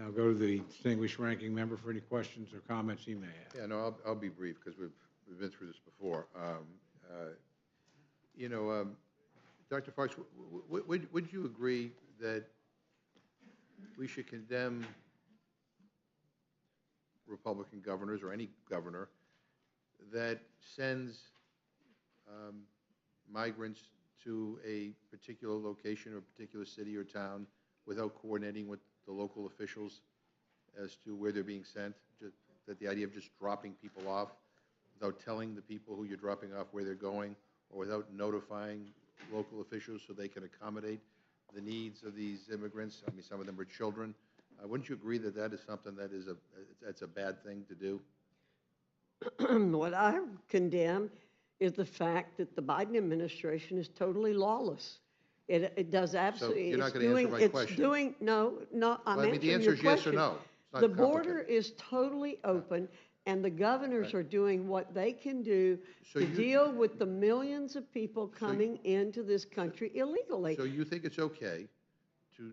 I'll go to the distinguished ranking member for any questions or comments he may have. Yeah, no, I'll be brief because we've been through this before. You know, Dr. Foxx, would you agree that we should condemn Republican governors or any governor that sends migrants to a particular location or a particular city or town without coordinating with the local officials as to where they're being sent? That the idea of just dropping people off without telling the people who you're dropping off where they're going, or without notifying local officials so they can accommodate the needs of these immigrants? I mean, some of them are children. Wouldn't you agree that that is something that is that's a bad thing to do? What I condemn is the fact that the Biden administration is totally lawless. It does absolutely. So you're not going to answer my question. No. I'm Well, I mean, the answering answer your is yes or question. no. It's not The border complicated. is totally open, and the governors Right. are doing what they can do So to you- deal with the millions of people coming into this country illegally. So you think it's okay to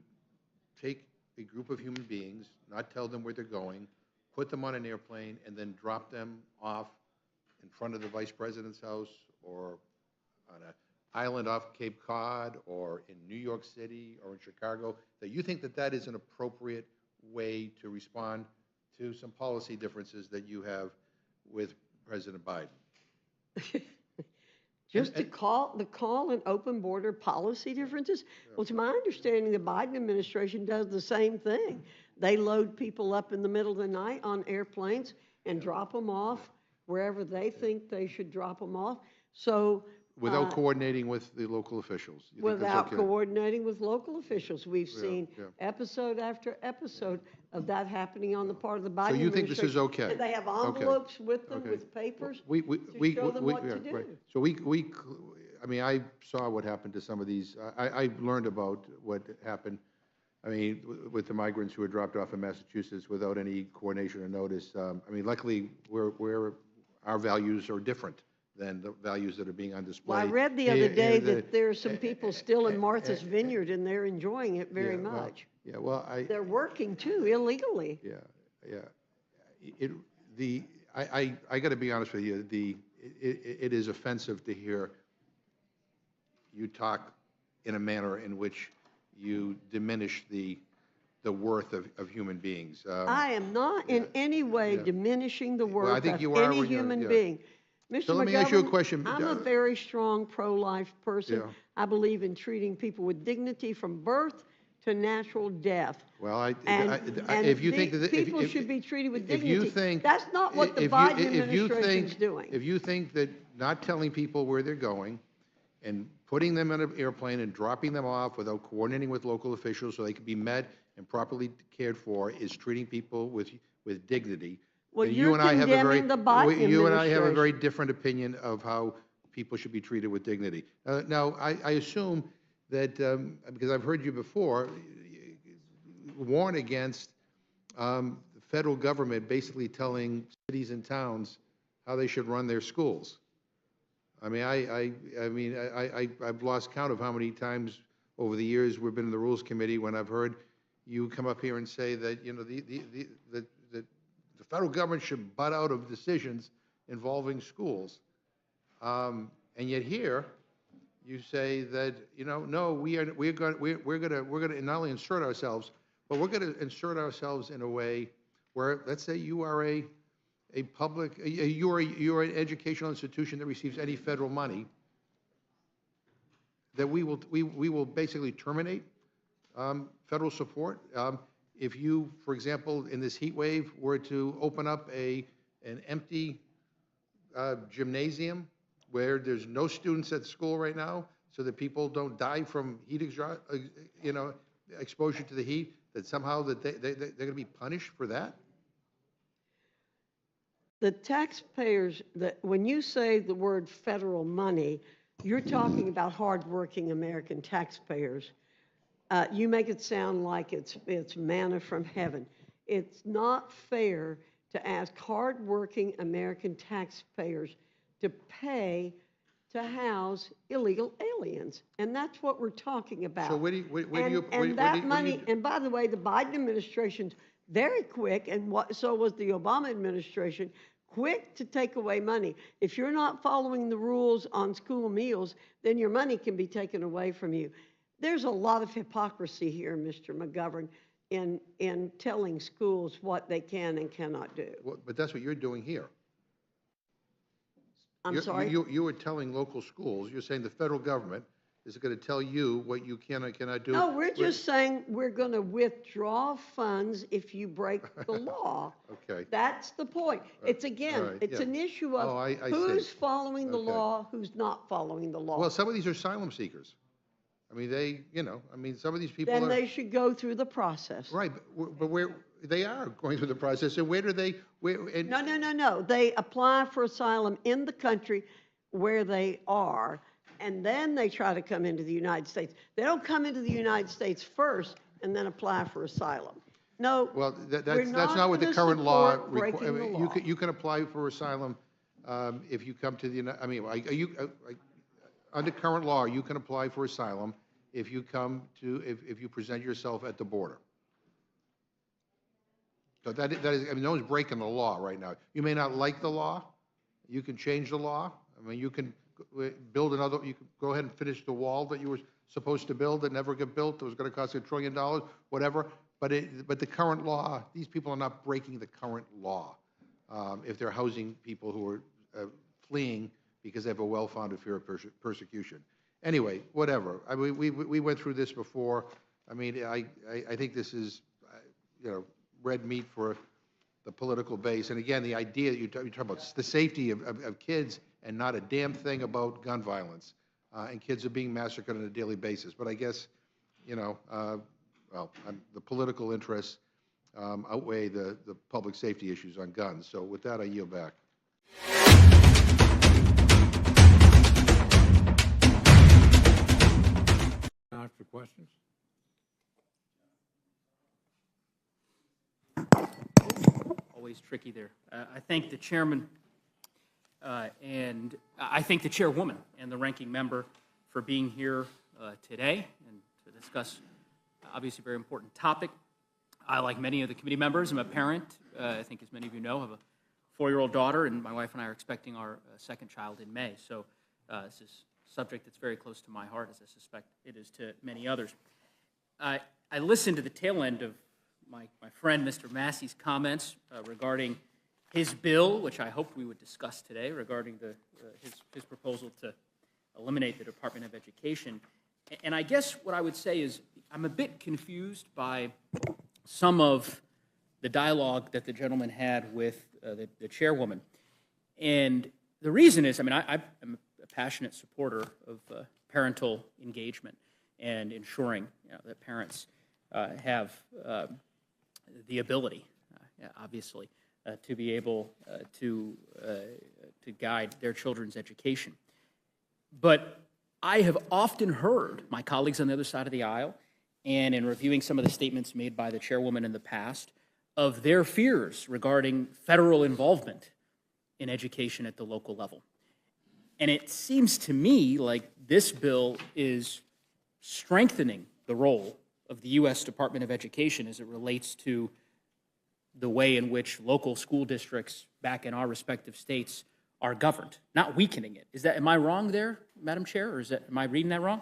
take a group of human beings, not tell them where they're going, put them on an airplane, and then drop them off in front of the vice president's house, or on an island off Cape Cod, or in New York City, or in Chicago, that you think that that is an appropriate way to respond to some policy differences that you have with President Biden? Just to call an open border policy differences? Well, to my understanding, the Biden administration does the same thing. They load people up in the middle of the night on airplanes and drop them off wherever they think they should drop them off. So Without coordinating with the local officials? You think that's without okay? coordinating with local officials, we've Yeah, seen yeah. episode after episode of that happening on the part of the Biden So you think this is administration. okay? They have Okay. envelopes with them, Okay. with papers We to show them what yeah, to do. right. So I mean, I saw what happened to some of these. I learned about what happened, I mean, with the migrants who were dropped off in Massachusetts without any coordination or notice. I mean, luckily, our values are different than the values that are being on display. Well, I read the other day that there are some people still in Martha's Vineyard, and they're enjoying it very Yeah, well, much. Yeah, well, They're working too illegally. Yeah. I got to be honest with you, it is offensive to hear you talk in a manner in which you diminish the worth of human beings. I am not in any way yeah. diminishing the Well, I worth think of you are any when you're- human yeah. being. Mr. So let me ask you a McGovern, question. I'm a very strong pro-life person. Yeah. I believe in treating people with dignity from birth to natural death. Well, And if you think that people should be treated with if you dignity. think That's not what the if you- Biden if you administration is think- doing. If you think that not telling people where they're going and putting them in an airplane and dropping them off without coordinating with local officials so they can be met and properly cared for is treating people with dignity, Well, then you're you and I have a very condemning the Biden you and I have a very administration. different opinion of how people should be treated with dignity. Now, I assume that because I've heard you before warn against the federal government basically telling cities and towns how they should run their schools. I mean, I've lost count of how many times over the years we've been in the Rules Committee when I've heard you come up here and say that, you know, the federal government should butt out of decisions involving schools. And yet here, you say that, you know, no, we're going to not only insert ourselves, but we're going to insert ourselves in a way where, let's say you are a public, you are an educational institution that receives any federal money, that we will basically terminate federal support. If you, for example, in this heat wave, were to open up an empty gymnasium where there's no students at school right now, so that people don't die from heat exposure to the heat, that somehow that they're going to be punished for that? The taxpayers, when you say the word federal money, you're talking about hardworking American taxpayers. You make it sound like it's manna from heaven. It's not fair to ask hardworking American taxpayers to pay to house illegal aliens. And that's what we're talking about. So where do you, where do you, And that money, and by the way, the Biden administration's very quick, and so was the Obama administration, quick to take away money. If you're not following the rules on school meals, then your money can be taken away from you. There's a lot of hypocrisy here, Mr. McGovern, in telling schools what they can and cannot do. well, but that's what you're doing here. I'm sorry? You are telling local schools, you're saying the federal government is going to tell you what you can and cannot do. No, we're just saying we're going to withdraw funds if you break the law. Okay. That's the point. It's again, all right, it's yeah. an issue Oh, of I who's see. following the Okay. law, who's not following the law. Well, some of these are asylum seekers. I mean, they, you know, I mean, some of these people Then are. they should go through the process. Right, but where, they are going through the process, and where do they, where, and. No. They apply for asylum in the country where they are, and then they try to come into the United States. They don't come into the United States first and then apply for asylum. No, Well, we're that's not what the gonna current law support breaking the law. You can apply for asylum if you come to the, I mean, are you, under current law, you can apply for asylum if you come to, if you present yourself at the border. So that is, I mean, no one's breaking the law right now. You may not like the law, you can change the law. I mean, you can build another, you can go ahead and finish the wall that you were supposed to build that never got built, that was going to cost $1 trillion, whatever. But the current law, these people are not breaking the current law if they're housing people who are fleeing because they have a well-founded fear of persecution. Anyway, whatever. I mean, we went through this before. I mean, I think this is, you know, red meat for the political base. And again, the idea you talk about the safety of kids and not a damn thing about gun violence. And kids are being massacred on a daily basis. But I guess, you know, well, the political interests outweigh the public safety issues on guns. So with that, I yield back. Time for questions? Always tricky there. I thank the chairman and I thank the chairwoman and the ranking member for being here today and to discuss obviously a very important topic. I, like many of the committee members, am a parent. I think as many of you know, have a 4-year-old daughter, and my wife and I are expecting our second child in May. So this is a subject that's very close to my heart, as I suspect it is to many others. I listened to the tail end of my friend Mr. Massey's comments regarding his bill, which I hoped we would discuss today, regarding his proposal to eliminate the Department of Education. And I guess what I would say is I'm a bit confused by some of the dialogue that the gentleman had with the chairwoman. And the reason is, I mean, I'm a passionate supporter of parental engagement and ensuring that parents have the ability, obviously, to be able to guide their children's education. But I have often heard my colleagues on the other side of the aisle, and in reviewing some of the statements made by the chairwoman in the past, of their fears regarding federal involvement in education at the local level. And it seems to me like this bill is strengthening the role of the U.S. Department of Education as it relates to the way in which local school districts back in our respective states are governed, not weakening it. Am I wrong there, Madam Chair, or am I reading that wrong?